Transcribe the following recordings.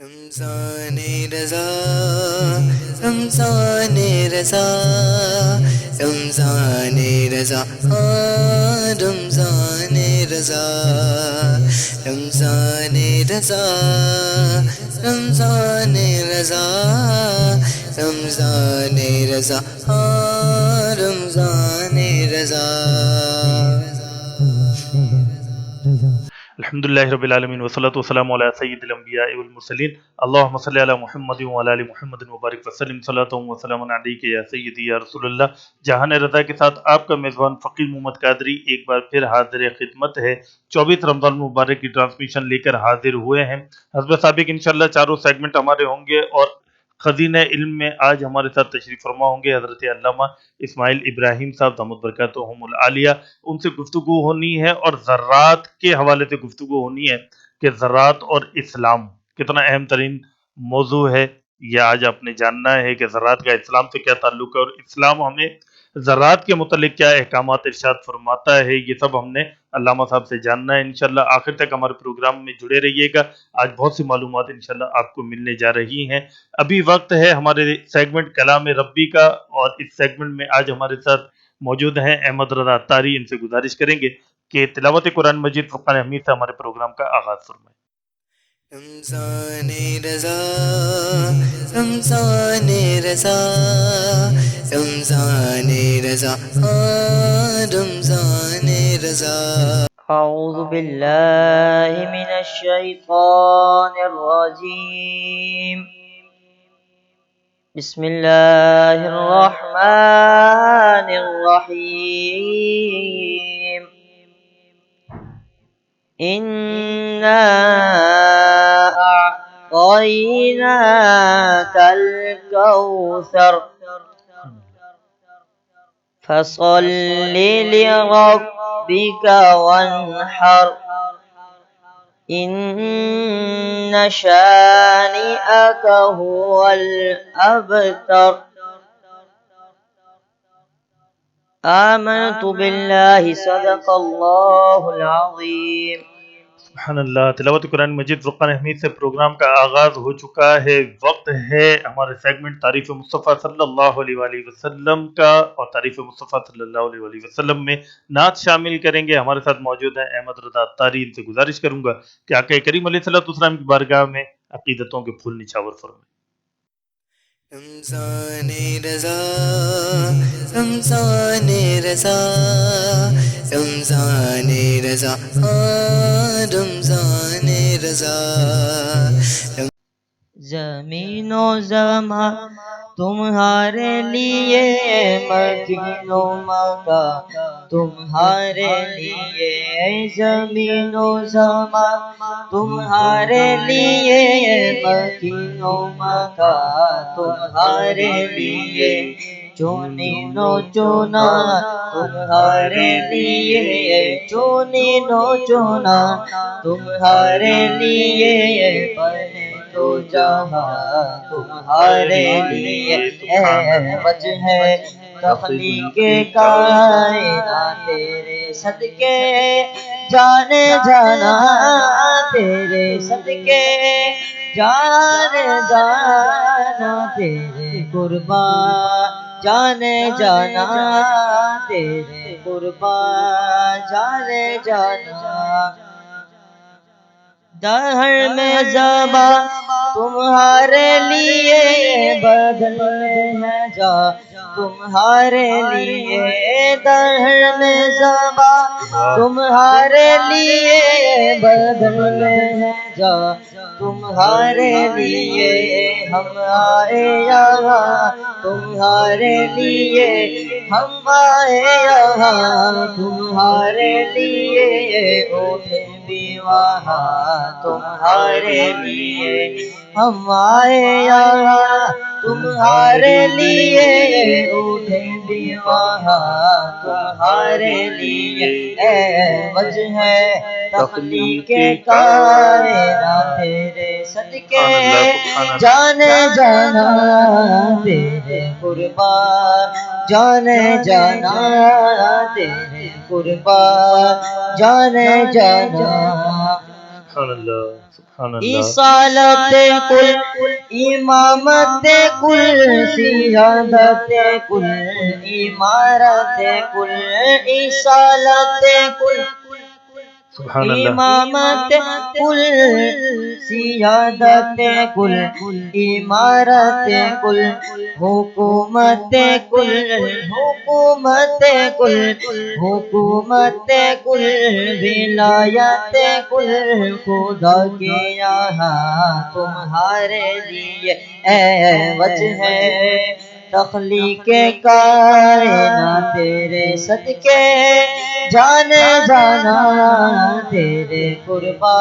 رمضان رضا رمضان رضا رمضان رضا رمضان رضا رمضان رضا رمضان رضا رمضان رضا رمضان رضا الحمد لله رب العالمين والصلاة والسلام على سيد الأنبياء والمرسلين اللهم صل على محمد وعلى آل محمد وبارك وسلم صلاة وسلام عليك يا سيدي یا رسول اللہ۔ جہان رضا کے ساتھ آپ کا میزبان فقیر محمد قادری ایک بار پھر حاضر خدمت ہے۔ 24 رمضان مبارک کی ٹرانسمیشن لے کر حاضر ہوئے ہیں۔ حسب سابق انشاءاللہ چاروں سیگمنٹ ہمارے ہوں گے، اور خزینہ علم میں آج ہمارے ساتھ تشریف فرما ہوں گے حضرت علامہ اسماعیل ابراہیم صاحب دامت برکاتہم العالیہ۔ ان سے گفتگو ہونی ہے اور ذرات کے حوالے سے گفتگو ہونی ہے کہ ذرات اور اسلام کتنا اہم ترین موضوع ہے۔ یہ آج آپ نے جاننا ہے کہ ذرات کا اسلام سے کیا تعلق ہے، اور اسلام ہمیں ذرات کے متعلق کیا احکامات ارشاد فرماتا ہے۔ یہ سب ہم نے علامہ صاحب سے جاننا ہے۔ انشاءاللہ آخر تک ہمارے پروگرام میں جڑے رہیے گا، آج بہت سی معلومات انشاءاللہ آپ کو ملنے جا رہی ہیں۔ ابھی وقت ہے ہمارے سیگمنٹ کلام ربی کا، اور اس سیگمنٹ میں آج ہمارے ساتھ موجود ہیں احمد رضا اتاری۔ ان سے گزارش کریں گے کہ تلاوت قرآن مجید فرقان حمید سے ہمارے پروگرام کا آغاز فرمائیں۔ رمضان رضا رمضان رضا رمضان رضا رمضان رضا أعوذ بالله من الشيطان الرجيم. بسم الله الرحمن الرحيم. إنا أعطيناك الكوثر فصل لربك وانحر إن شانئك هو الأبتر. آمنت بالله صدق الله العظيم. سبحان اللہ۔ تلاوت قرآن مجید فرقان حمید سے پروگرام کا آغاز ہو چکا ہے۔ وقت ہے ہمارے سیگمنٹ تعریف مصطفیٰ صلی اللہ علیہ وآلہ وسلم کا، اور تعریف مصطفیٰ صلی اللہ علیہ وآلہ وسلم میں نعت شامل کریں گے۔ ہمارے ساتھ موجود ہیں احمد رضا اتاری۔ ان سے گزارش کروں گا کہ آقا کریم علیہ الصلوۃ والسلام کی بارگاہ میں عقیدتوں کے پھول نچھاور فرمائیں۔ رمضان رضا رمضان رضا رمضان رضا رمضان رضا زمین و زمان تمہارے لیے، مکین و مکان تمہارے لیے، زمین و زمان تمہارے لیے، مکین و مکان تمہارے لیے، چنین و چنا تمہارے لیے، چنین و چنا تمہارے لیے، بنے تو جہاں تمہارے لیے، وجہ ہے تخلیق کائنات تیرے صدقے، جانے جانا تیرے صدقے، جانے جانا تیرے قربان، جانے جانا تیرے قربان، جانے جانا دہر میں زباں تمہارے لیے، بدن میں ہے جا تمہارے لیے، دہر میں زباں تمہارے لیے، بدن میں ہے جا تمہارے لیے، ہم آئے یہاں تمہارے لیے، ہم آئے یہاں تمہارے لیے، اٹھے بھی وہاں تمہارے لیے، ہم آئے یہاں تمہارے لیے، اٹھے بھی وہاں تمہارے لیے، اے وجہ ہے تخلیق کائنات تیرے صدقے، جانے جانا تیرے قربان، جانے جانا تیرے قربان، جانے جانا سبحان اللہ سبحان اللہ اصالت کل امامت کل سیادت کل امارت کل اصالت کل سبحان اللہ امامت کل سیادت کل امارت کل حکومت کل حکومت کل حکومت کل ولایت کل خدا کے یہاں تمہارے لیے عوض ہے تخلیق کائنات تیرے صدقے جانے جانا تیرے قربا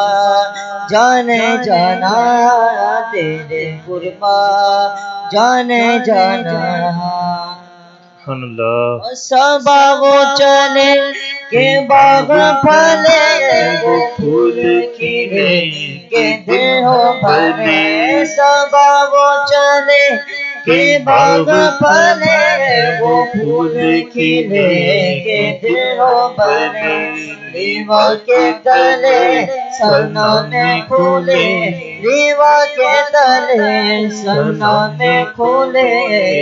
جانے جانا تیرے قربا جانے جانا سبحان اللہ سبا وہ چلے کہ باغ پھلے وہ پھول کھلے کہ دل ہو بھرے سبا وہ چلے کہ باغ پھلے وہ پھول کھلے کہ دل ہو بھرے لیوا کے تلے سنا میں کھولے لیوا کے تلے سنا میں کھولے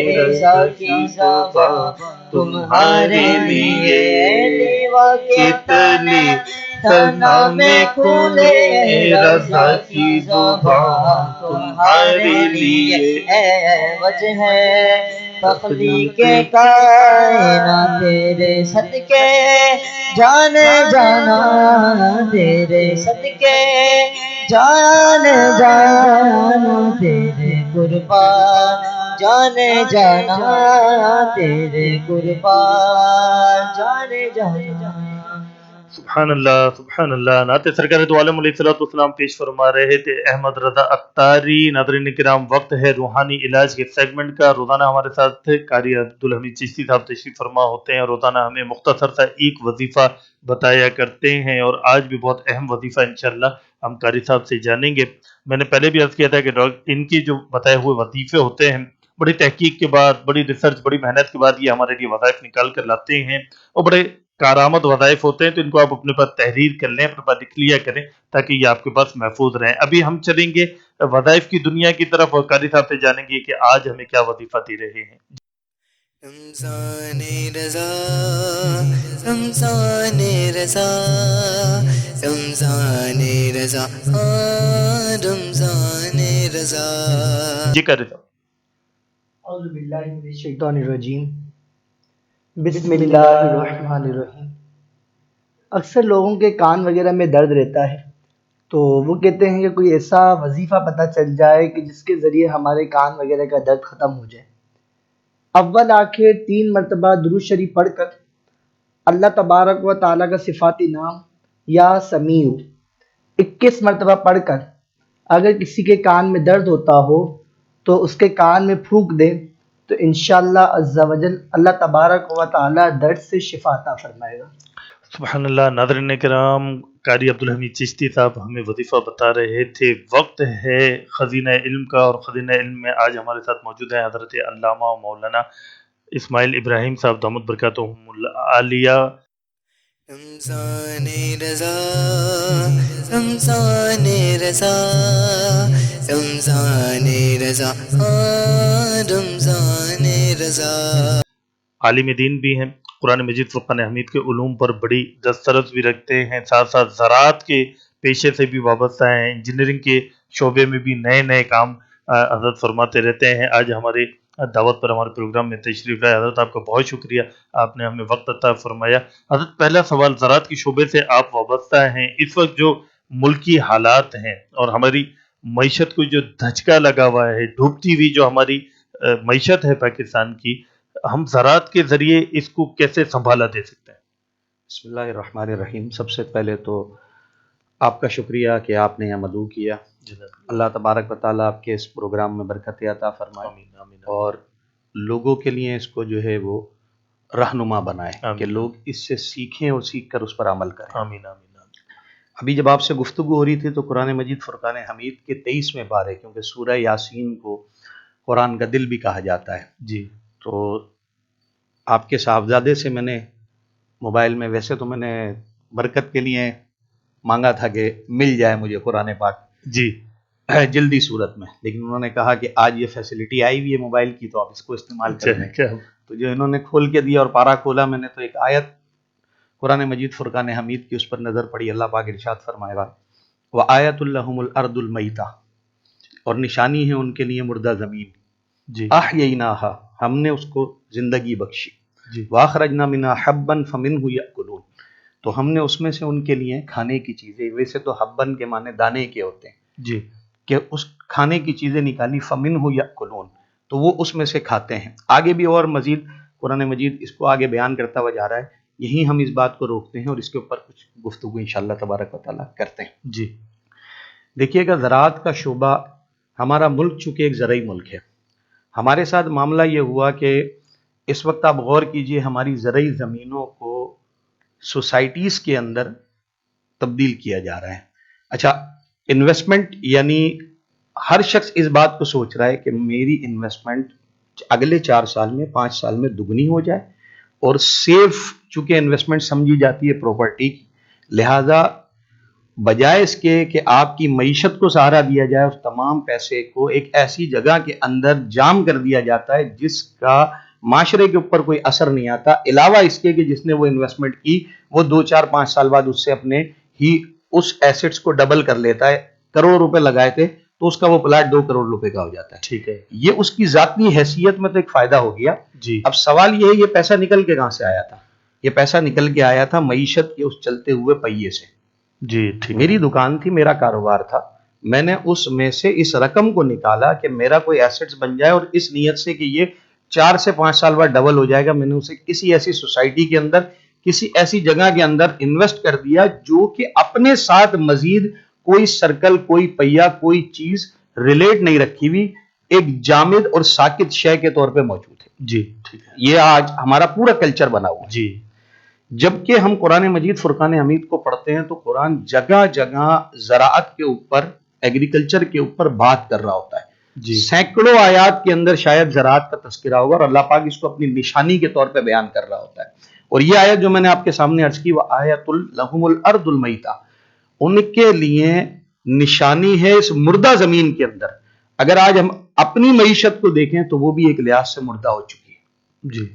رضا کی زبان تمہارے لیے لیوا کے تلے سنا میں کھولے رضا کی زبان تمہارے لیے عوض ہے تخلیق کائنات تیرے صدقے جانے جانا تیرے صدقے جانے جانا تیرے قربان جانے جانا تیرے قربان جانے جانا سبحان اللہ نعت سرکار دو عالم علیہ الصلوۃ والسلام پیش فرما رہے تھے احمد رضا عطاری۔ ناظرین کرام وقت ہے روحانی علاج کے سیگمنٹ کا۔ روزانہ ہمارے ساتھ قاری عبدالحمید چشتی صاحب تشریف فرما ہوتے ہیں اور روزانہ ہمیں مختصر سا ایک وظیفہ بتایا کرتے ہیں، اور آج بھی بہت اہم وظیفہ انشاءاللہ ہم قاری صاحب سے جانیں گے۔ میں نے پہلے بھی عرض کیا تھا کہ ان کی جو بتائے ہوئے وظیفے ہوتے ہیں بڑی تحقیق کے بعد، بڑی ریسرچ، بڑی محنت کے بعد یہ ہمارے لیے وظائف نکال کر لاتے ہیں، اور بڑے کارآمد وظائف ہوتے ہیں، تو ان کو آپ اپنے پاس تحریر کر لیں، اپنے پاس لکھ لیا کریں تاکہ یہ آپ کے پاس محفوظ رہیں۔ ابھی ہم چلیں گے وظائف کی دنیا کی طرف اور قاری صاحب سے جانیں گے کہ آج ہمیں کیا وظیفہ دے رہے ہیں۔ رمضان رضا رمضان رضا رمضان رضا رمضان رضا۔ جی قاری صاحب۔ اعوذ باللہ من الشیطان الرجیم بسم اللہ الرحمن الرحیم۔ اکثر لوگوں کے کان وغیرہ میں درد رہتا ہے، تو وہ کہتے ہیں کہ کوئی ایسا وظیفہ پتہ چل جائے کہ جس کے ذریعے ہمارے کان وغیرہ کا درد ختم ہو جائے۔ اول آخر 3 مرتبہ درود شریف پڑھ کر اللہ تبارک و تعالیٰ کا صفاتی نام یا سمیع 21 مرتبہ پڑھ کر اگر کسی کے کان میں درد ہوتا ہو تو اس کے کان میں پھونک دے تو انشاءاللہ عز و جل اللہ تبارک و تعالیٰ درد سے شفا عطا فرمائے گا۔ سبحان اللہ۔ ناظرین کرام قاری عبدالحمید چشتی صاحب ہمیں وظیفہ بتا رہے تھے۔ وقت ہے خزینہ علم کا، اور خزینہ علم میں آج ہمارے ساتھ موجود ہیں حضرت علامہ و مولانا اسماعیل ابراہیم صاحب دامت برکاتہم العالیہ۔ رمضان رضا رمضان رضا رمضان رضا رمضان رضا۔ عالم دین بھی ہیں، قرآن مجید فرقان حمید کے علوم پر بڑی دسترس بھی رکھتے ہیں، ساتھ ساتھ زراعت کے پیشے سے بھی وابستہ ہیں، انجینئرنگ کے شعبے میں بھی نئے نئے کام حضرت فرماتے رہتے ہیں۔ آج ہمارے دعوت پر ہمارے پروگرام میں تشریف لائے، حضرت آپ کا بہت شکریہ، آپ نے ہمیں وقت عطا فرمایا۔ حضرت پہلا سوال، زراعت کے شعبے سے آپ وابستہ ہیں، اس وقت جو ملکی حالات ہیں اور ہماری معیشت کو جو دھچکا لگا ہوا ہے، ڈوبتی ہوئی جو ہماری معیشت ہے پاکستان کی، ہم زراعت کے ذریعے اس کو کیسے سنبھالا دے سکتے ہیں؟ بسم اللہ الرحمن الرحیم۔ سب سے پہلے تو آپ کا شکریہ کہ آپ نے یہ مدعو کیا۔ اللہ تبارک و تعالیٰ آپ کے اس پروگرام میں برکت عطا فرمائے، آمین آمین اور لوگوں کے لیے اس کو جو ہے وہ رہنما بنائے آمین۔ کہ لوگ اس سے سیکھیں اور سیکھ کر اس پر عمل کریں۔ آمین آمین آمین۔ ابھی جب آپ سے گفتگو ہو رہی تھی تو قرآن مجید فرقان حمید کے 23ویں پارے، کیونکہ سورہ یاسین کو قرآن کا دل بھی کہا جاتا ہے، جی تو آپ کے صاحبزادے سے میں نے موبائل میں، ویسے تو میں نے برکت کے لیے مانگا تھا کہ مل جائے مجھے قرآن پاک جی جلدی صورت میں، لیکن انہوں نے کہا کہ آج یہ فیسلٹی آئی ہوئی ہے موبائل کی تو آپ اس کو استعمال کریں۔ کیا تو جو انہوں نے کھول کے دیا اور پارا کھولا میں نے تو ایک آیت قرآن مجید فرقان حمید کی اس پر نظر پڑی۔ اللہ پاک ارشاد فرمائے گا وَآیَةٌ لَهُمُ الْأَرْضُ الْمَيْتَةُ، اور نشانی ہے ان کے لیے مردہ زمین، جی احییناها، ہم نے اس کو زندگی بخشی، جی واخرجنا منها حبا فمنه یأکلون، تو ہم نے اس میں سے ان کے لیے کھانے کی چیزیں، ویسے تو حبن کے معنی دانے کے ہوتے ہیں، جی کہ اس کھانے کی چیزیں نکالی، فمنہ یأکلون، تو وہ اس میں سے کھاتے ہیں۔ آگے بھی اور مزید قرآن مجید اس کو آگے بیان کرتا ہوا جا رہا ہے، یہیں ہم اس بات کو روکتے ہیں اور اس کے اوپر کچھ گفتگو انشاءاللہ تبارک و تعالیٰ کرتے ہیں۔ جی دیکھیے گا زراعت کا شعبہ، ہمارا ملک چونکہ ایک زرعی ملک ہے، ہمارے ساتھ معاملہ یہ ہوا کہ اس وقت آپ غور کیجئے ہماری زرعی زمینوں کو سوسائٹیز کے اندر تبدیل کیا جا رہا ہے۔ اچھا، انویسٹمنٹ یعنی ہر شخص اس بات کو سوچ رہا ہے کہ میری انویسٹمنٹ اگلے 4 سال میں 5 سال میں دگنی ہو جائے، اور سیف چونکہ انویسٹمنٹ سمجھی جاتی ہے پراپرٹی کی، لہذا بجائے اس کے کہ آپ کی معیشت کو سہارا دیا جائے، اس تمام پیسے کو ایک ایسی جگہ کے اندر جام کر دیا جاتا ہے جس کا معاشرے کے اوپر کوئی اثر نہیں آتا، علاوہ اس کے کہ جس نے وہ انویسٹمنٹ کی وہ 2 4 5 سال بعد اس سے اپنے ہی اس ایسٹس کو ڈبل کر لیتا ہے۔ کروڑ روپے لگائے تھے تو اس کا وہ پلاٹ 2 کروڑ روپے کا ہو جاتا ہے۔ ٹھیک ہے یہ اس کی ذاتی حیثیت میں تو ایک فائدہ ہو گیا۔ جی اب سوال یہ ہے یہ پیسہ نکل کے کہاں سے آیا تھا؟ یہ پیسہ نکل کے آیا تھا معیشت کے اس چلتے ہوئے پہیے سے۔ جی ٹھیک میری دکان تھی، میرا کاروبار تھا، میں نے اس میں سے اس رقم کو نکالا کہ میرا کوئی ایسٹس بن جائے، اور اس نیت سے کہ یہ 4 سے 5 سال بعد ڈبل ہو جائے گا، میں نے اسے کسی ایسی سوسائٹی کے اندر، کسی ایسی جگہ کے اندر انویسٹ کر دیا جو کہ اپنے ساتھ مزید کوئی سرکل، کوئی پہیا، کوئی چیز ریلیٹ نہیں رکھی ہوئی، ایک جامد اور ساکت شے کے طور پہ موجود ہے۔ جی ٹھیک ہے یہ آج ہمارا پورا کلچر بنا ہوا ہے۔ جی جبکہ ہم قرآن مجید فرقان حمید کو پڑھتے ہیں تو قرآن جگہ جگہ زراعت کے اوپر، ایگریکلچر کے اوپر بات کر رہا ہوتا ہے۔ جی سینکڑوں آیات کے اندر شاید زراعت کا تذکرہ ہوگا، اور اللہ پاک اس کو اپنی نشانی کے طور پہ بیان کر رہا ہوتا ہے۔ اور یہ آیت جو میں نے آپ کے سامنے عرض کی، وہ آیت لہم الارض المیتہ، ان کے لیے نشانی ہے اس مردہ زمین کے اندر۔ اگر آج ہم اپنی معیشت کو دیکھیں تو وہ بھی ایک لحاظ سے مردہ ہو چکی ہے۔ جی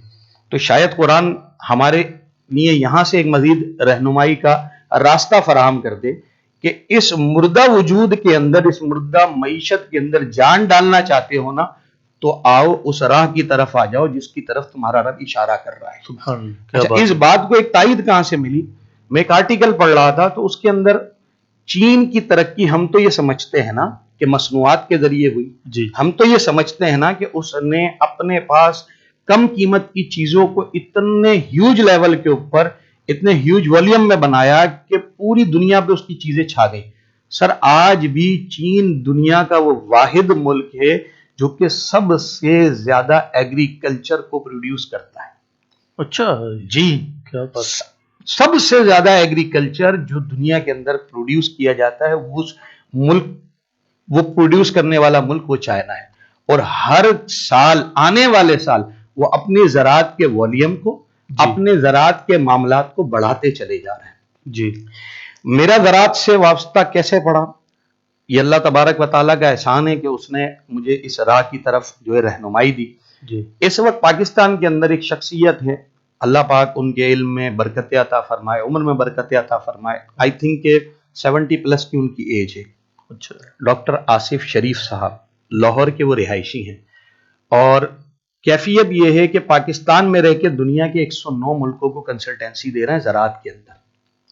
تو شاید قرآن ہمارے لیے یہاں سے ایک مزید رہنمائی کا راستہ فراہم کر دے کہ اس مردہ وجود کے اندر، اس مردہ معیشت کے اندر جان ڈالنا چاہتے ہو نا، تو آؤ اس راہ کی طرف آ جاؤ جس کی طرف تمہارا رب اشارہ کر رہا ہے۔ سبحان اللہ، کیا اچھا، بات اس بات کو ایک تائید کہاں سے ملی؟ میں ایک آرٹیکل پڑھ رہا تھا تو اس کے اندر چین کی ترقی ہم تو یہ سمجھتے ہیں نا کہ مصنوعات کے ذریعے ہوئی، جی ہم تو یہ سمجھتے ہیں نا کہ اس نے اپنے پاس کم قیمت کی چیزوں کو اتنے ہیوج لیول کے اوپر، اتنے ہیوج والیوم میں بنایا کہ پوری دنیا پہ اس کی چیزیں چھا گئی۔ سر، آج بھی چین دنیا کا وہ واحد ملک ہے جو کہ سب سے زیادہ ایگریکلچر کو پروڈیوس کرتا ہے۔ اچھا جی، کیا بات، سب سے زیادہ ایگریکلچر جو دنیا کے اندر پروڈیوس کیا جاتا ہے، اس ملک، وہ پروڈیوس کرنے والا ملک وہ چائنا ہے۔ اور ہر سال، آنے والے سال، وہ اپنی زراعت کے والیوم کو، اپنے زراعت کے معاملات کو بڑھاتے چلے جا رہے ہیں۔ جی میرا زراعت سے وابستہ کیسے پڑا؟ یہ اللہ تبارک و تعالیٰ کا احسان ہے کہ اس نے مجھے اس راہ کی طرف جو ہے رہنمائی دی۔ جی اس وقت پاکستان کے اندر ایک شخصیت ہے، اللہ پاک ان کے علم میں برکت عطا فرمائے، عمر میں برکت عطا فرمائے، آئی تھنک کہ 70 پلس کی ان کی ایج ہے۔ اچھا ڈاکٹر آصف شریف صاحب لاہور کے وہ رہائشی ہیں، اور کیفیت یہ ہے کہ پاکستان میں رہ کے دنیا کے 109 ملکوں کو کنسلٹنسی دے رہے ہیں زراعت کے اندر۔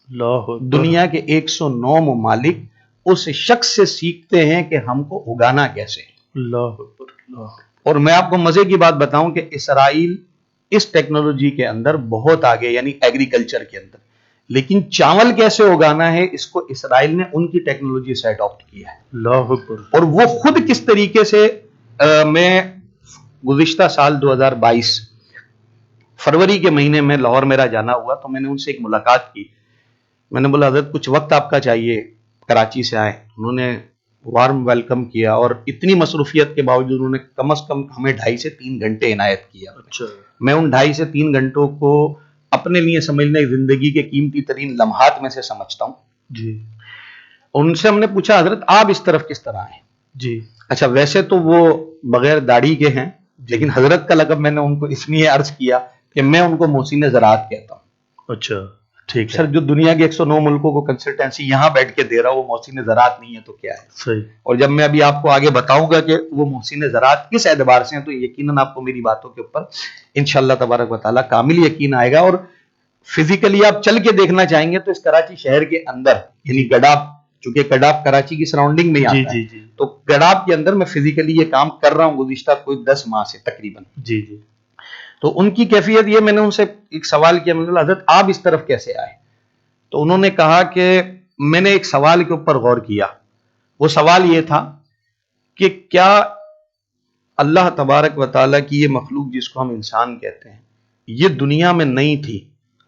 اللہ اکبر، دنیا کے 109 ممالک اس شخص سے سیکھتے ہیں کہ ہم کو اگانا کیسے ہے۔ اللہ اکبر، اللہ اور میں آپ کو مزے کی بات بتاؤں کہ اسرائیل اس ٹیکنالوجی کے اندر بہت آگے، یعنی ایگریکلچر کے اندر، لیکن چاول کیسے اگانا ہے اس کو اسرائیل نے ان کی ٹیکنالوجی سے اڈاپٹ کیا ہے۔ اللہ اکبر، اور وہ خود کس طریقے سے، میں گزشتہ سال 2022 فروری کے مہینے میں لاہور میرا جانا ہوا تو میں نے ان سے ایک ملاقات کی۔ میں نے بولا حضرت کچھ وقت آپ کا چاہیے، کراچی سے آئے۔ انہوں نے وارم ویلکم کیا، اور اتنی مصروفیت کے باوجود انہوں نے کم از کم ہمیں 2.5 سے 3 گھنٹے عنایت کیا۔ اچھا میں ان 2.5 سے 3 گھنٹوں کو اپنے لیے سمجھنا زندگی کے قیمتی ترین لمحات میں سے سمجھتا ہوں۔ جی ان سے ہم نے پوچھا حضرت آپ اس طرف کس طرح آئے؟ جی اچھا ویسے تو وہ بغیر داڑھی کے ہیں، لیکن حضرت کا لقب میں نے ان کو اس لیے عرض کیا کہ میں ان کو محسن زراعت کہتا ہوں۔ اچھا ٹھیک ہے، سر جو دنیا کے 109 ملکوں کو کنسلٹنسی یہاں بیٹھ کے دے رہا وہ محسن زراعت نہیں ہے تو کیا ہے؟ صحیح، اور جب میں ابھی آپ کو آگے بتاؤں گا کہ وہ محسن زراعت کس اعتبار سے ہیں تو یقیناً آپ کو میری باتوں کے اوپر انشاءاللہ تبارک و تعالیٰ کامل یقین آئے گا۔ اور فزیکلی آپ چل کے دیکھنا چاہیں گے تو اس کراچی شہر کے اندر، یعنی گڈاپ، چونکہ گڈاپ کراچی کی سراؤنڈنگ میں ہی جی آتا جی ہے، جی تو گڈاپ کے اندر میں فزیکلی یہ کام کر رہا ہوں گزشتہ کوئی 10 ماہ سے تقریباً۔ جی جی تو ان کی کیفیت یہ، میں نے ان سے ایک سوال کیا، میں نے کہا حضرت آپ اس طرف کیسے آئے؟ تو انہوں نے کہا کہ میں نے ایک سوال کے اوپر غور کیا، وہ سوال یہ تھا کہ کیا اللہ تبارک و تعالیٰ کی یہ مخلوق جس کو ہم انسان کہتے ہیں یہ دنیا میں نہیں تھی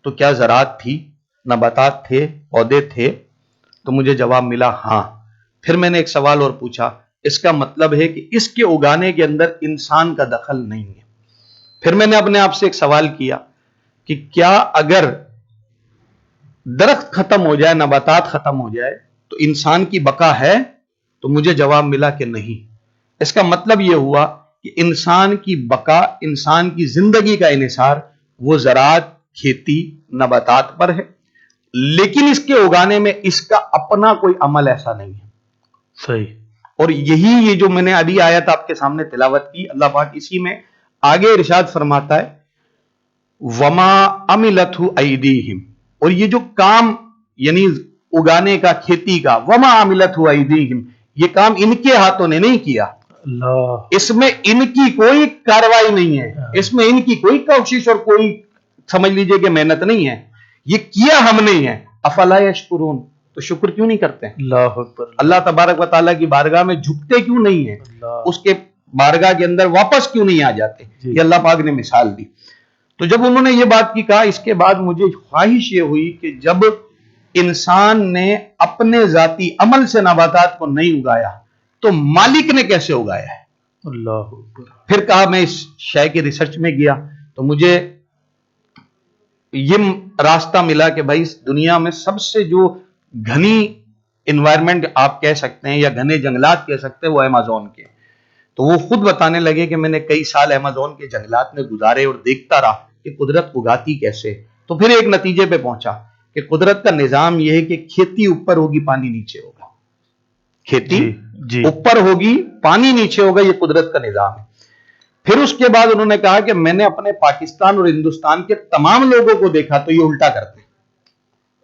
تو کیا زراعت تھی، نباتات تھے، پودے تھے؟ تو مجھے جواب ملا ہاں۔ پھر میں نے ایک سوال اور پوچھا، اس کا مطلب ہے کہ اس کے اگانے کے اندر انسان کا دخل نہیں ہے۔ پھر میں نے اپنے آپ سے ایک سوال کیا کہ کیا اگر درخت ختم ہو جائے، نباتات ختم ہو جائے تو انسان کی بقا ہے؟ تو مجھے جواب ملا کہ نہیں۔ اس کا مطلب یہ ہوا کہ انسان کی بقا، انسان کی زندگی کا انحصار وہ زراعت، کھیتی، نباتات پر ہے، لیکن اس کے اگانے میں اس کا اپنا کوئی عمل ایسا نہیں ہے۔ صحیح، اور یہی یہ جو میں نے ابھی آیت آپ کے سامنے تلاوت کی، اللہ پاک اسی میں آگے ارشاد فرماتا ہے وما عملتہ ایدیہم، اور یہ جو کام یعنی اگانے کا، کھیتی کا، وما عملتہ ایدیہم، یہ کام ان کے ہاتھوں نے نہیں کیا، اللہ، اس میں ان کی کوئی کاروائی نہیں ہے، اس میں ان کی کوئی کوشش اور کوئی سمجھ لیجئے کہ محنت نہیں ہے، یہ کیا ہم نے ہے۔ افلا یشکرون، تو شکر کیوں نہیں کرتے ہیں؟ اللہ اکبر، اللہ تبارک و تعالیٰ کی بارگاہ میں جھکتے کیوں نہیں ہیں؟ اللہ، اس کے بارگاہ کے اندر واپس کیوں نہیں آ جاتے؟ جی۔ یہ اللہ پاک نے مثال دی۔ تو جب انہوں نے یہ بات کی کہا، اس کے بعد مجھے خواہش یہ ہوئی کہ جب انسان نے اپنے ذاتی عمل سے نباتات کو نہیں اگایا تو مالک نے کیسے اگایا ہے؟ اللہ اکبر، پھر کہا میں اس شے کے ریسرچ میں گیا تو مجھے یہ راستہ ملا کہ بھائی اس دنیا میں سب سے جو گھنی انوائرمنٹ آپ کہہ سکتے ہیں یا گھنے جنگلات کہہ سکتے ہیں وہ ایمیزون کے۔ تو وہ خود بتانے لگے کہ میں نے کئی سال ایمیزون کے جنگلات میں گزارے اور دیکھتا رہا کہ قدرت اگاتی کیسے۔ تو پھر ایک نتیجے پہ پہنچا کہ قدرت کا نظام یہ ہے کہ کھیتی اوپر ہوگی، پانی نیچے ہوگا، کھیتی جی جی، اوپر ہوگی، پانی نیچے ہوگا، یہ قدرت کا نظام ہے۔ پھر اس کے بعد انہوں نے کہا کہ میں نے اپنے پاکستان اور ہندوستان کے تمام لوگوں کو دیکھا تو یہ الٹا کرتے ہیں۔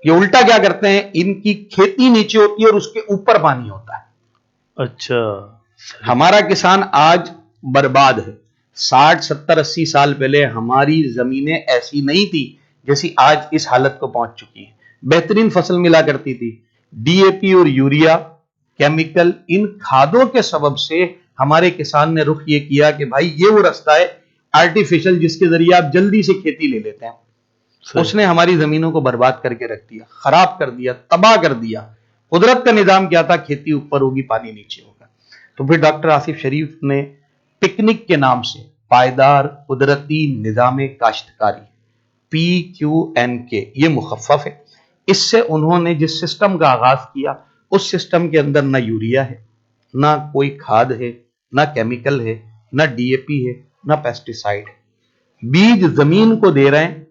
یہ الٹا کیا کرتے ہیں؟ ان کی کھیتی نیچے ہوتی ہے اور اس کے اوپر پانی ہوتا ہے۔ اچھا، ہمارا کسان آج برباد ہے۔ 60 70 80 سال پہلے ہماری زمینیں ایسی نہیں تھی جیسی آج اس حالت کو پہنچ چکی ہیں۔ بہترین فصل ملا کرتی تھی، ڈی اے پی اور یوریا، کیمیکل، ان کھادوں کے سبب سے ہمارے کسان نے رخ یہ کیا کہ بھائی یہ وہ رستہ ہے آرٹیفیشل جس کے ذریعے آپ جلدی سے کھیتی لے لیتے ہیں۔ صحیح، اس نے ہماری زمینوں کو برباد کر کے رکھ دیا، خراب کر دیا، تباہ کر دیا۔ قدرت کا نظام کیا تھا؟ کھیتی اوپر ہوگی، پانی نیچے ہوگا۔ تو پھر ڈاکٹر آصف شریف نے پکنک کے نام سے پائیدار قدرتی نظام کاشتکاری PQNK، یہ مخفف ہے، اس سے انہوں نے جس سسٹم کا آغاز کیا اس سسٹم کے اندر نہ یوریا ہے، نہ کوئی کھاد ہے، نہ کیمیکل ہے، نہ DAP ہے، نہ پیسٹیسائیڈ ہے۔ بیج زمین کو دے رہے ہیں،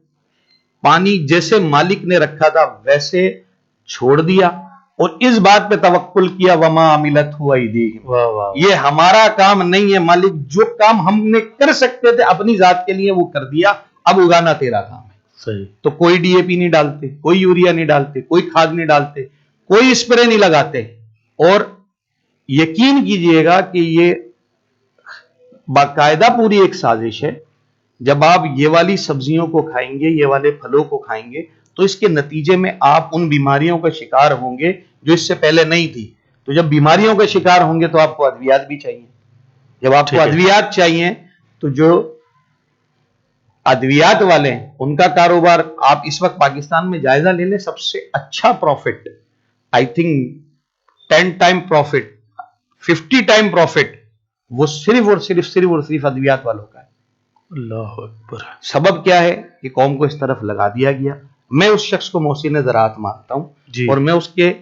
پانی جیسے مالک نے رکھا تھا ویسے چھوڑ دیا، اور اس بات پہ توکل کیا وما عملتہ ایدیہم، واہ واہ، یہ ہمارا کام نہیں ہے مالک، جو کام ہم نے کر سکتے تھے اپنی ذات کے لیے وہ کر دیا، اب اگانا تیرا کام ہے۔ صحیح، تو کوئی DAP نہیں ڈالتے، کوئی یوریا نہیں ڈالتے، کوئی کھاد نہیں ڈالتے، کوئی اسپرے نہیں لگاتے، اور یقین کیجئے گا کہ یہ باقاعدہ پوری ایک سازش ہے۔ جب آپ یہ والی سبزیوں کو کھائیں گے، یہ والے پھلوں کو کھائیں گے تو اس کے نتیجے میں آپ ان بیماریوں کا شکار ہوں گے جو اس سے پہلے نہیں تھی۔ تو جب بیماریوں کا شکار ہوں گے تو آپ کو ادویات بھی چاہیے۔ جب آپ کو ادویات چاہیے تو جو ادویات والے ہیں ان کا کاروبار آپ اس وقت پاکستان میں جائزہ لے لیں، سب سے اچھا profit, I think 10 time profit, 50 time profit وہ صرف اور صرف ادویات والوں کا ہے۔ اللہ اکبر، سبب کیا ہے کہ قوم کو اس طرف لگا دیا گیا، میں اس شخص کو محسن زراعت مانتا ہوں جی اور میں اس کے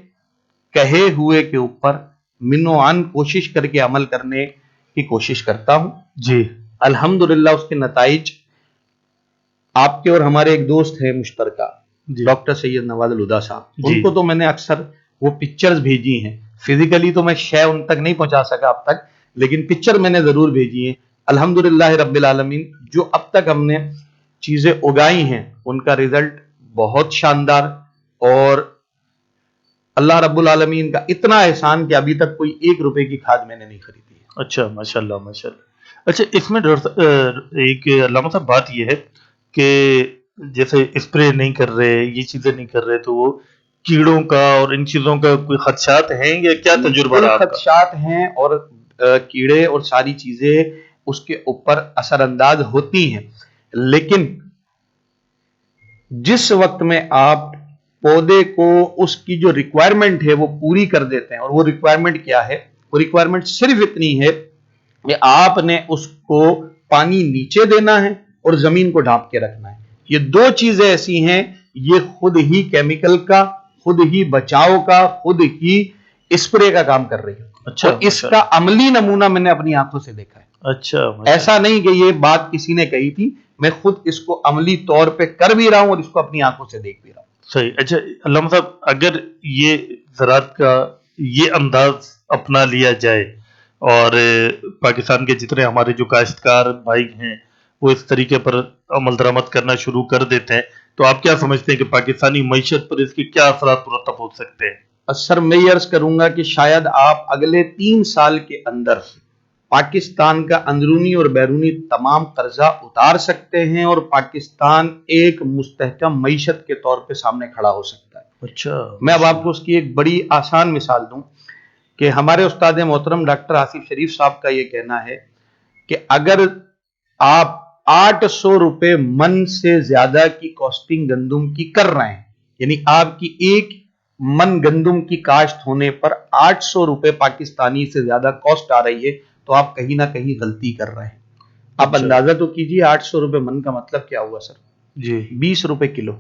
کہے ہوئے کے اوپر من و عن کوشش کر کے عمل کرنے کی کوشش کرتا ہوں. جی الحمدللہ اس کے نتائج آپ کے اور ہمارے ایک دوست ہیں مشترکہ جی ڈاکٹر سید نواز الہدا صاحب، جی. ان کو تو میں نے اکثر وہ پکچرز بھیجی ہیں، فزیکلی تو میں شے ان تک نہیں پہنچا سکا اب تک، لیکن پکچر میں نے ضرور بھیجی ہیں. الحمدللہ رب العالمین جو اب تک ہم نے چیزیں اگائی ہیں ان کا رزلٹ بہت شاندار، اور اللہ رب العالمین کا اتنا احسان کہ ابھی تک کوئی 1 روپے کی کھاد میں نے نہیں خریدی ہے. اچھا ماشاءاللہ ماشاءاللہ. اچھا اس میں ایک علامہ صاحب بات یہ ہے کہ جیسے اسپرے نہیں کر رہے، یہ چیزیں نہیں کر رہے، تو وہ کیڑوں کا اور ان چیزوں کا کوئی خدشات ہیں یا کیا تجربہ رہا آپ کا؟ خدشات ہیں اور کیڑے اور ساری چیزیں اس کے اوپر اثر انداز ہوتی ہیں، لیکن جس وقت میں آپ پودے کو اس کی جو ریکوائرمنٹ ہے وہ پوری کر دیتے ہیں، اور وہ ریکوائرمنٹ کیا ہے؟ وہ ریکوائرمنٹ صرف اتنی ہے کہ آپ نے اس کو پانی نیچے دینا ہے اور زمین کو ڈھانپ کے رکھنا ہے. یہ 2 چیزیں ایسی ہیں، یہ خود ہی کیمیکل کا، خود ہی بچاؤ کا، خود ہی اسپرے کا کام کر رہی ہے. اچھا اور اس کا عملی نمونہ میں نے اپنی آنکھوں سے دیکھا ہے. اچھا ایسا نہیں کہ یہ بات کسی نے کہی تھی، میں خود اس کو عملی طور پہ کر بھی رہا ہوں اور اس کو اپنی آنکھوں سے دیکھ بھی رہا ہوں. صحیح. اچھا علامہ صاحب اگر یہ زراعت کا یہ انداز اپنا لیا جائے اور پاکستان کے جتنے ہمارے جو کاشتکار بھائی ہیں وہ اس طریقے پر عمل درآمد کرنا شروع کر دیتے ہیں، تو آپ کیا سمجھتے ہیں کہ پاکستانی معیشت پر اس کے کیا اثرات مرتب ہو سکتے ہیں؟ سر میں یہ عرض کروں گا کہ شاید آپ اگلے 3 سال کے اندر پاکستان کا اندرونی اور بیرونی تمام قرضہ اتار سکتے ہیں اور پاکستان ایک مستحکم معیشت کے طور پہ سامنے کھڑا ہو سکتا ہے. اچھا میں اب آپ کو اس کی ایک بڑی آسان مثال دوں کہ ہمارے استاد محترم ڈاکٹر آصف شریف صاحب کا یہ کہنا ہے کہ اگر آپ 800 روپے من سے زیادہ کی کاسٹنگ گندم کی کر رہے ہیں، یعنی آپ کی 1 من گندم کی کاشت ہونے پر 800 روپے پاکستانی سے زیادہ کاسٹ آ رہی ہے، تو آپ کہیں نہ کہیں غلطی کر رہے ہیں. آپ اندازہ تو کیجئے 800 روپے من کا مطلب کیا ہوا سر؟ جی 20 روپے کلو.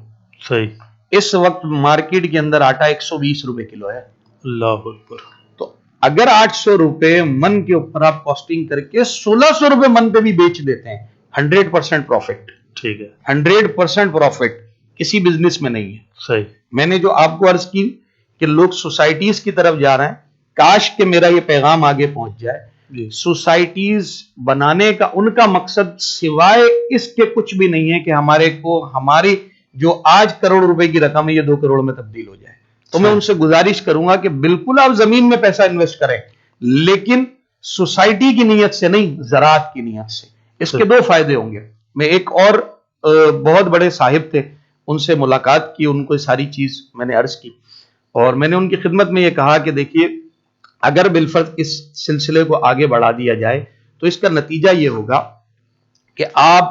صحیح. اس وقت مارکیٹ کے اندر آٹا 120 روپے کلو ہے. اللہ اکبر. تو اگر 800 روپے من کے اوپر آپ کاسٹنگ کر کے 1600 روپے من پہ بھی بیچ دیتے ہیں، 100% پروفٹ. ٹھیک ہے. 100% پروفٹ کسی بزنس میں نہیں ہے. صحیح. میں نے جو آپ کو عرض کی کہ لوگ سوسائٹیز کی طرف جا رہے ہیں، کاش کہ میرا یہ پیغام آگے پہنچ جائے. جی سوسائٹیز بنانے کا ان کا مقصد سوائے اس کے کچھ بھی نہیں ہے کہ ہماری جو آج کروڑ روپے کی رقم ہے یہ 2 کروڑ میں تبدیل ہو جائے. تو میں ان سے گزارش کروں گا کہ بالکل آپ زمین میں پیسہ انویسٹ کریں، لیکن سوسائٹی کی نیت سے نہیں، زراعت کی نیت سے. اس کے 2 فائدے ہوں گے. میں ایک اور بہت بڑے صاحب تھے، ان سے ملاقات کی، ان کو ساری چیز میں نے عرض کی اور میں نے ان کی خدمت میں یہ کہا کہ دیکھیے اگر بالفرض اس سلسلے کو آگے بڑھا دیا جائے تو اس کا نتیجہ یہ ہوگا کہ آپ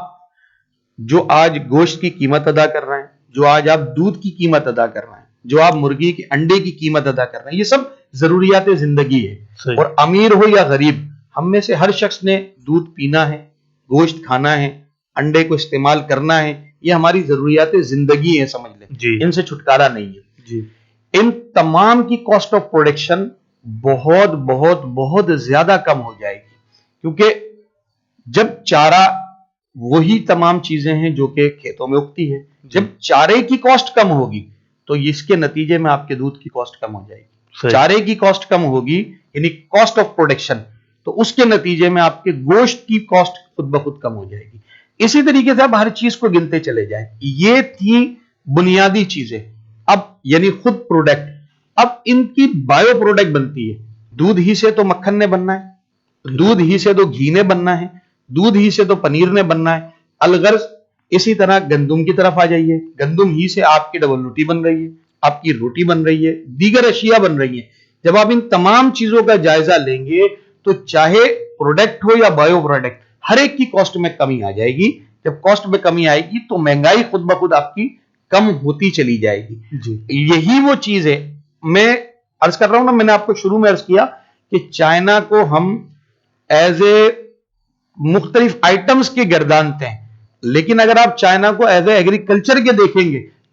جو آج گوشت کی قیمت ادا کر رہے ہیں، جو آج آپ دودھ کی قیمت ادا کر رہے ہیں، جو آپ مرغی کے انڈے کی قیمت ادا کر رہے ہیں، یہ سب ضروریات زندگی ہے. صحیح. اور امیر ہو یا غریب، ہم میں سے ہر شخص نے دودھ پینا ہے، گوشت کھانا ہے، انڈے کو استعمال کرنا ہے. یہ ہماری ضروریات زندگی ہے، سمجھ لیں. جی. ان سے چھٹکارا نہیں ہے. جی. ان تمام کی کاسٹ آف پروڈکشن بہت بہت بہت زیادہ کم ہو جائے گی، کیونکہ جب چارہ، وہی تمام چیزیں ہیں جو کہ کھیتوں میں اگتی ہے، جب چارے کی کاسٹ کم ہوگی تو اس کے نتیجے میں آپ کے دودھ کی کاسٹ کم ہو جائے گی. چارے کی کاسٹ کم ہوگی یعنی کاسٹ آف پروڈکشن، تو اس کے نتیجے میں آپ کے گوشت کی کاسٹ خود بخود کم ہو جائے گی. اسی طریقے سے آپ ہر چیز کو گنتے چلے جائیں. یہ تھی بنیادی چیزیں. اب یعنی خود پروڈکٹ، اب ان کی بایو پروڈکٹ بنتی ہے. دودھ ہی سے تو مکھن نے بننا ہے، دودھ ہی سے تو گھی نے بننا ہے، دودھ ہی سے تو پنیر نے بننا ہے. الغرض اسی طرح گندم کی طرف آ جائیے، گندم ہی سے آپ کی ڈبل روٹی بن رہی ہے، آپ کی روٹی بن رہی ہے، دیگر اشیاء بن رہی ہیں. جب آپ ان تمام چیزوں کا جائزہ لیں گے تو چاہے پروڈکٹ ہو یا بایو پروڈکٹ، ہر ایک کی کاسٹ میں کمی آ جائے گی. جب کاسٹ میں کمی آئے گی تو مہنگائی خود بخود آپ کی کم ہوتی چلی جائے گی. جی. یہی وہ چیز ہے. میں عرض کر رہا ہوں نا، میں نے آپ کو شروع میں عرض کیا کہ چائنا کو ہم ایز اے مختلف آئٹمز کے گردانتے ہیں، لیکن اگر آپ چائنا کو ایز اے ایگریکلچر کے دیکھیں گے